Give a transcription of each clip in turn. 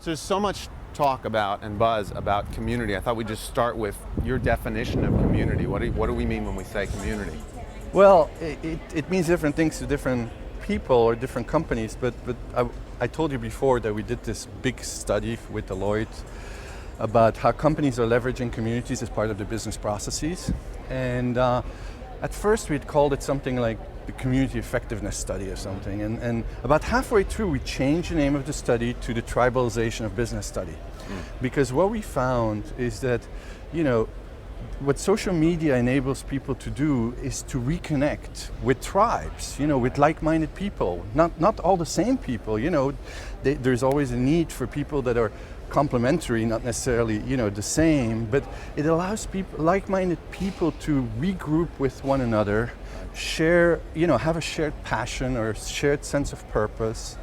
there's so much talk about and buzz about community. I thought we'd just start with your definition of community. What do we mean when we say community? Well, it means different things to different people or different companies, but I told you before that we did this big study with Deloitte about how companies are leveraging communities as part of their business processes. And at first we'd called it something like the community effectiveness study or something. And about halfway through we changed the name of the study to the tribalization of business study. Because what we found is that, what social media enables people to do is to reconnect with tribes, with like-minded people, not all the same people, there's always a need for people that are complementary, not necessarily, the same, but it allows people, like-minded people to regroup with one another, share, have a shared passion or shared sense of purpose,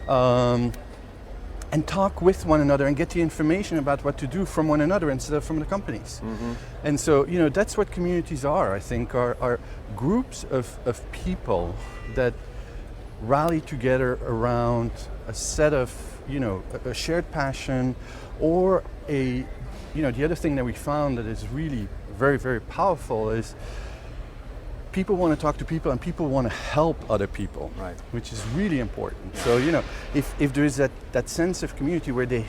and talk with one another and get the information about what to do from one another instead of from the companies. Mm-hmm. And so, that's what communities are, I think, are groups of people that rally together around a set of, a shared passion, or the other thing that we found that is really very, very powerful is people want to talk to people and people want to help other people, right, which is really important. So, if there is that sense of community where they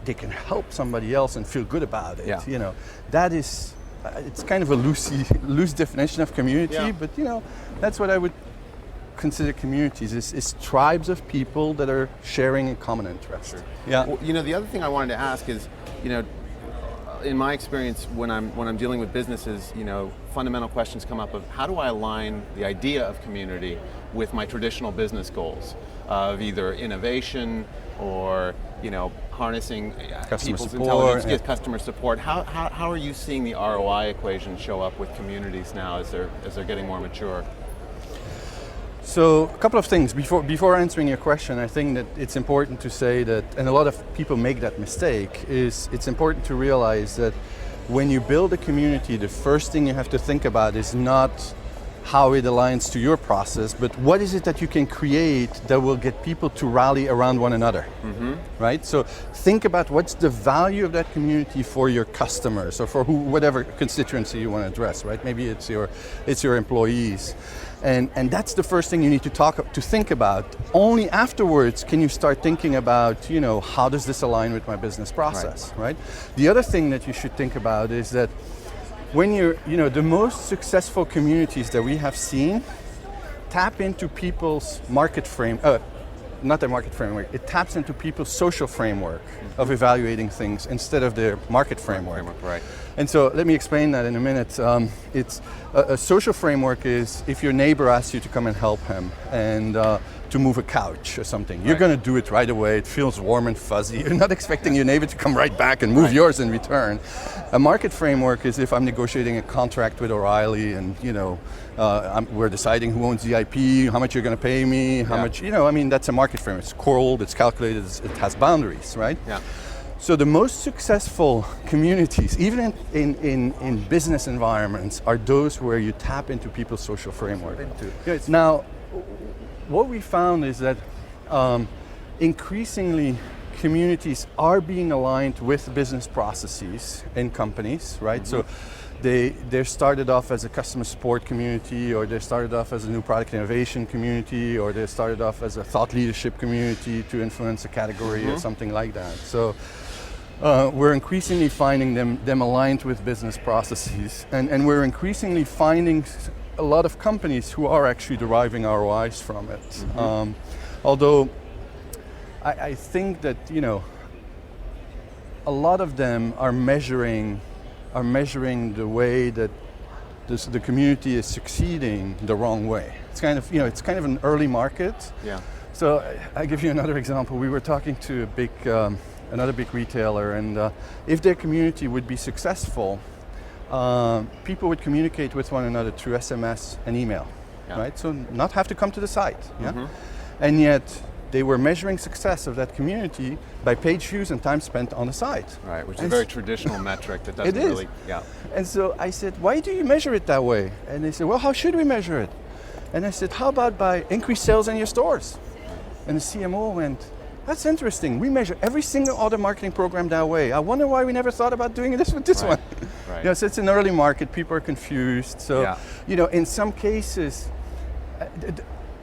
can help somebody else and feel good about it, that is, it's kind of a loose definition of community, but that's what I would consider communities, is tribes of people that are sharing a common interest. Sure. Yeah. Well, the other thing I wanted to ask is, in my experience, when I'm dealing with businesses, fundamental questions come up of how do I align the idea of community with my traditional business goals of either innovation or harnessing people's intelligence, customer support. How are you seeing the ROI equation show up with communities now as they're getting more mature? So a couple of things. Before answering your question, I think that it's important to say that, and a lot of people make that mistake, is it's important to realize that when you build a community, the first thing you have to think about is not how it aligns to your process, but what is it that you can create that will get people to rally around one another, right? So think about what's the value of that community for your customers or for whatever constituency you want to address, right? Maybe it's your employees. And that's the first thing you need to think about. Only afterwards can you start thinking about, how does this align with my business process, right? The other thing that you should think about is that when the most successful communities that we have seen tap into people's not their market framework, it taps into people's social framework of evaluating things instead of their market framework. Right. And so let me explain that in a minute. It's a social framework is if your neighbor asks you to come and help him and to move a couch or something, you're going to do it right away. It feels warm and fuzzy. You're not expecting your neighbor to come right back and move yours in return. A market framework is if I'm negotiating a contract with O'Reilly and we're deciding who owns the IP, how much you're going to pay me, how much, that's a market framework. It's cold, it's calculated, it has boundaries, right? Yeah. So the most successful communities, even in business environments, are those where you tap into people's social framework. Now, what we found is that increasingly communities are being aligned with business processes in companies, right? So they're started off as a customer support community, or they started off as a new product innovation community, or they started off as a thought leadership community to influence a category or something like that. So we're increasingly finding them aligned with business processes, and we're increasingly finding a lot of companies who are actually deriving ROIs from it. Although I think that a lot of them are measuring the way that the community is succeeding the wrong way. It's kind of an early market. Yeah. So I give you another example. We were talking to another big retailer, and if their community would be successful, people would communicate with one another through SMS and email, right? So not have to come to the site, and yet they were measuring success of that community by page views and time spent on the site. Right, which is a very traditional metric that doesn't really, And so I said, why do you measure it that way? And they said, well, how should we measure it? And I said, how about by increased sales in your stores? And the CMO went, that's interesting. We measure every single other marketing program that way. I wonder why we never thought about doing this with this one. Right. You know, so it's an early market, people are confused. So, Yeah. you know, in some cases,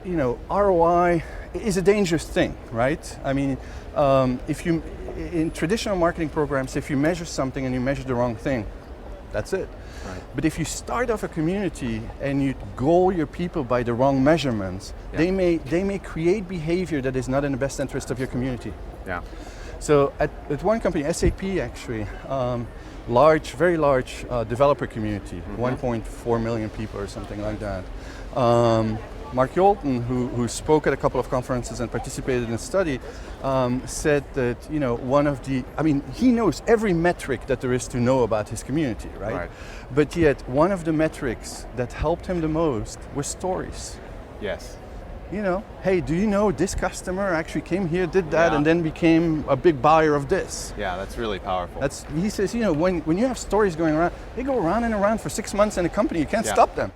you know, ROI is a dangerous thing, right? I mean, if you, in traditional marketing programs, if you measure something and you measure the wrong thing, that's it. Right. But if you start off a community and you goal your people by the wrong measurements, Yeah. they may create behavior that is not in the best interest of your community. Yeah. So at one company, SAP actually, very large developer community, 1.4 million people or something like that. Mark Yolton, who spoke at a couple of conferences and participated in a study, said that, you know, he knows every metric that there is to know about his community, right? But yet, one of the metrics that helped him the most was stories. Yes. You know, hey, do you know this customer actually came here, did that, Yeah. and then became a big buyer of this? Yeah, that's really powerful. He says, you know, when you have stories going around, they go around and around for 6 months in a company, you can't Yeah. stop them.